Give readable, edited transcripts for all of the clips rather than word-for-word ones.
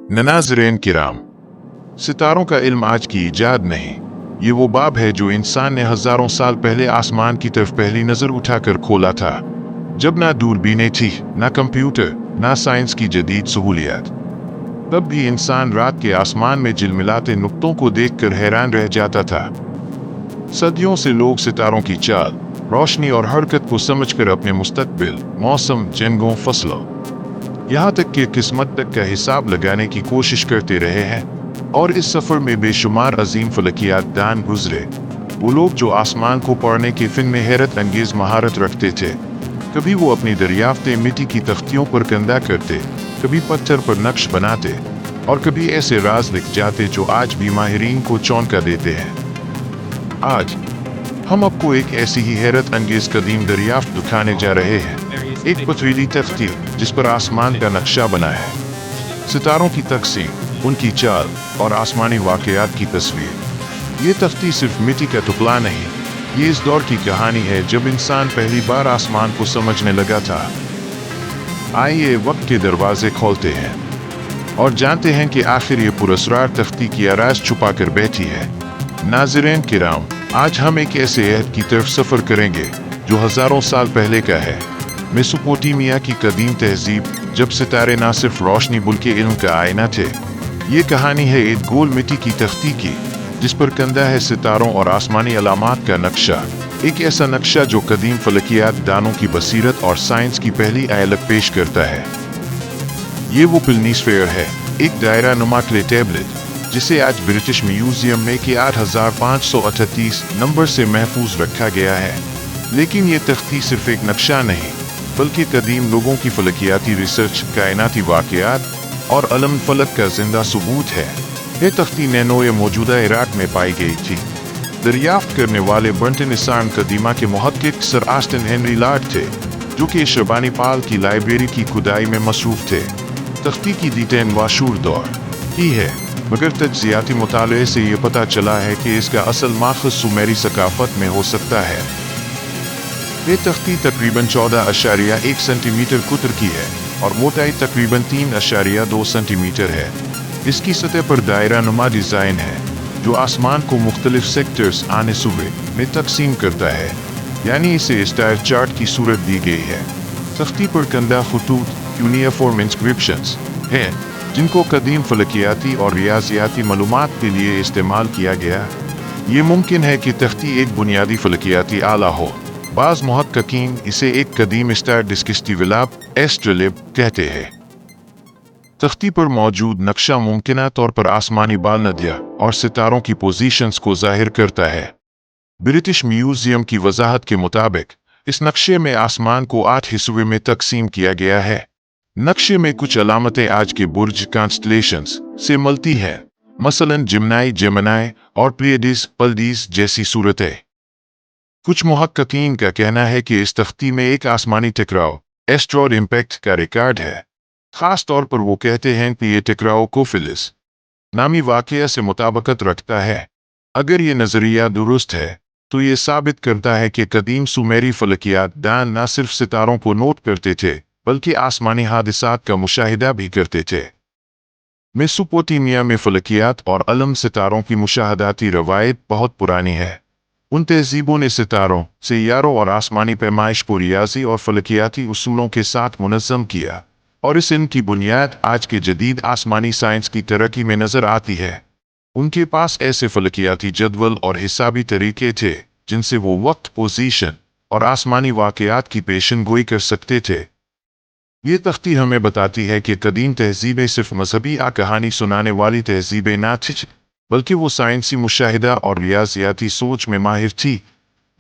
नाज़रीन किराम, सितारों का इल्म आज की इजाद नहीं, ये वो बाब है जो इंसान ने हजारों साल पहले आसमान की तरफ पहली नजर उठाकर खोला था, जब ना दूरबीनें थी, ना कंप्यूटर, ना साइंस की जदीद सहूलियात। तब भी इंसान रात के आसमान में झिलमिलाते नुक्तों को देखकर हैरान रह जाता था। सदियों से लोग सितारों की चाल, रोशनी और हरकत को समझकर अपने मुस्तकबिल, मौसम, जंगों, फसलों, यहाँ तक कि किस्मत तक का हिसाब लगाने की कोशिश करते रहे हैं। और इस सफर में बेशुमार अजीम फलकियात दान गुजरे, वो लोग जो आसमान को पढ़ने के फिन में हैरत अंगेज महारत रखते थे। कभी वो अपनी दरियाफ्तें मिट्टी की तख्तियों पर कंधा करते, कभी पत्थर पर नक्श बनाते, और कभी ऐसे राज लिख जाते जो आज भी माहिरीन को चौंका देते हैं। आज हम आपको एक ऐसी ही हैरत अंगेज कदीम दरियाफ्त दिखाने जा रहे हैं, एक पथरीली तख्ती जिस पर आसमान का नक्शा बना है, सितारों की तकसीम, उनकी चाल और आसमानी वाकयात की तस्वीर। ये तख्ती सिर्फ मिट्टी का टुकड़ा नहीं, ये इस दौर की कहानी है जब इंसान पहली बार आसमान को समझने लगा था। आइए वक्त के दरवाजे खोलते हैं और जानते हैं कि आखिर ये पुरस्कार तख्ती की आराज छुपा कर बैठी है। नाज़रीन किराम, आज हम एक ऐसे अहद की तरफ सफर करेंगे जो हजारों साल पहले का है, मेसोपोटामिया की कदीम तहजीब, जब सितारे ना सिर्फ रोशनी बल्कि इल्म का आईना थे। ये कहानी है एक गोल मिट्टी की तख्ती की, जिस पर कंधा है सितारों और आसमानी अलामात का नक्शा, एक ऐसा नक्शा जो कदीम फलकियात दानों की बसीरत और साइंस की पहली आयलक पेश करता है। ये वो प्लेनिस्फीयर है, एक दायरा नुमा क्ले टैबलेट, जिसे आज ब्रिटिश म्यूजियम में के 8538 नंबर से महफूज रखा गया है। लेकिन ये तख्ती सिर्फ एक नक्शा नहीं, बल्कि कदीम लोगों की फलकियाती रिसर्च, कायनाती वाकयात और अलम फलक का जिंदा सबूत है। ये तख्ती नैनोए मौजूदा इराक में पाई गई थी। दरियाफ्त करने वाले बंटन निसान कदीमा के मुहक्किक सर ऑस्टिन हेनरी लार्ड थे, जो कि शबानी पाल की लाइब्रेरी की खुदाई में मसरूफ थे। तख्ती की डिटेन वाशूर दौर की है, मगर तज्जियाती मुताले से ये पता चला है कि इसका असल माखज़ सुमेरी सकाफत में हो सकता है। ये तख्ती तकरीबन 14.1 सेंटीमीटर कुतर की है और मोटाई तकरीबन 3.2 सेंटीमीटर है। इसकी सतह पर दायरा नुमा डिज़ाइन है, जो आसमान को मुख्तलिफ सेक्टर्स आने सूबे में तकसीम करता है, यानी इसे स्टार चार्ट की सूरत दी गई है। तख्ती पर कंधा खतूत, यूनिफॉर्म इंस्क्रिप्शंस हैं, जिनको कदीम फलकियाती और रियाजियाती मालूमात के लिए इस्तेमाल किया गया। ये मुमकिन है कि तख्ती एक बुनियादी फलकियाती आला हो। बाज़ मुहक्किकीन इसे एक कदीम स्टार डिस्किस्टिविलाप एस्ट्रोलिब कहते हैं। तख्ती पर मौजूद नक्शा मुमकिना तौर पर आसमानी बाल नदियाँ और सितारों की पोजीशंस को जाहिर करता है। ब्रिटिश म्यूजियम की वजाहत के मुताबिक इस नक्शे में आसमान को 8 हिस्सों में तकसीम किया गया है। नक्शे में कुछ अलामतें आज के बुर्ज कॉन्स्टलेशंस से मिलती हैं, मसलन जिम्नाई, जेमिनी और प्लेडिस, पल्डीज जैसी सूरतें। कुछ मुहक्किकीन का कहना है कि इस तख्ती में एक आसमानी टकराव, एस्ट्रॉयड इम्पैक्ट का रिकॉर्ड है। खास तौर पर वो कहते हैं कि ये टकराव कोफिलिस नामी वाकया से मुताबिकत रखता है। अगर ये नज़रिया दुरुस्त है, तो ये साबित करता है कि कदीम सुमेरी फलकियात दान न सिर्फ सितारों को नोट करते थे, बल्कि आसमानी हादिसात का मुशाहिदा भी करते थे। मेसोपोटामिया में फलकियात और अलम सितारों की मुशाहदाती रवायत बहुत पुरानी है। उन तहजीबों ने सितारों, सैयारों और आसमानी पैमाइश को रियाजी और फलकियाती उसूलों के साथ मुनज़्ज़म किया, और इस इल्म की बुनियाद आज के जदीद आसमानी साइंस की तरक्की में नज़र आती है। उनके पास ऐसे फलकियाती जदवल और हिसाबी तरीके थे, जिनसे वो वक्त, पोजीशन और आसमानी वाकयात की पेशन गोई कर सकते थे। ये तख्ती हमें बताती है कि कदीम तहजीबें सिर्फ मजहबी कहानी सुनाने वाली तहजीबें ना थीं, बल्कि वो साइंसी मुशाहिदा और रियाजियाती सोच में माहिर थी।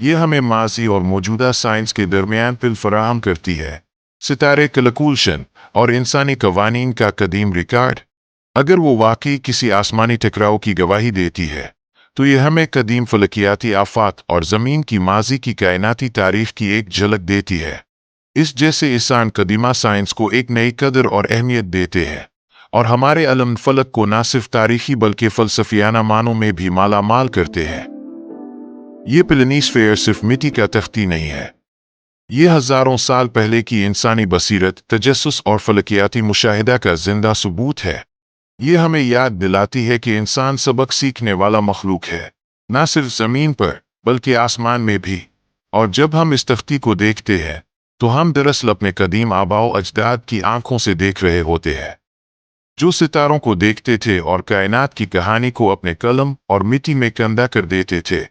ये हमें माजी और मौजूदा साइंस के दरमियान पिल फराहम करती है, सितारे, कैलकुलेशन और इंसानी कवानीन का कदीम रिकॉर्ड। अगर वो वाकई किसी आसमानी टकराव की गवाही देती है, तो ये हमें कदीम फलकियाती आफात और ज़मीन की माजी की कायनाती तारीख की एक झलक देती है। इस जैसे इंसान कदीमा साइंस को एक नई कदर और अहमियत देते हैं, और हमारे अलम फलक को न सिर्फ तारीखी बल्कि फ़लसफ़ियाना मानों में भी माला माल करते हैं। ये प्लेनिस्फीयर सिर्फ मिट्टी का तख्ती नहीं है, ये हज़ारों साल पहले की इंसानी बसीरत, तजस्सुस और फलकियाती मुशाहिदा का जिंदा सबूत है। ये हमें याद दिलाती है कि इंसान सबक सीखने वाला मखलूक है, न सिर्फ ज़मीन पर बल्कि आसमान में भी। और जब हम इस तख्ती को देखते हैं तो हम दरअसल अपने कदीम आबाओ अजदाद की आंखों से देख रहे होते हैं, जो सितारों को देखते थे और कायनात की कहानी को अपने कलम और मिट्टी में कंधा कर देते थे।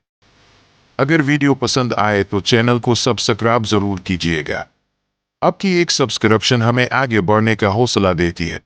अगर वीडियो पसंद आए तो चैनल को सब्सक्राइब ज़रूर कीजिएगा। आपकी एक सब्सक्रिप्शन हमें आगे बढ़ने का हौसला देती है।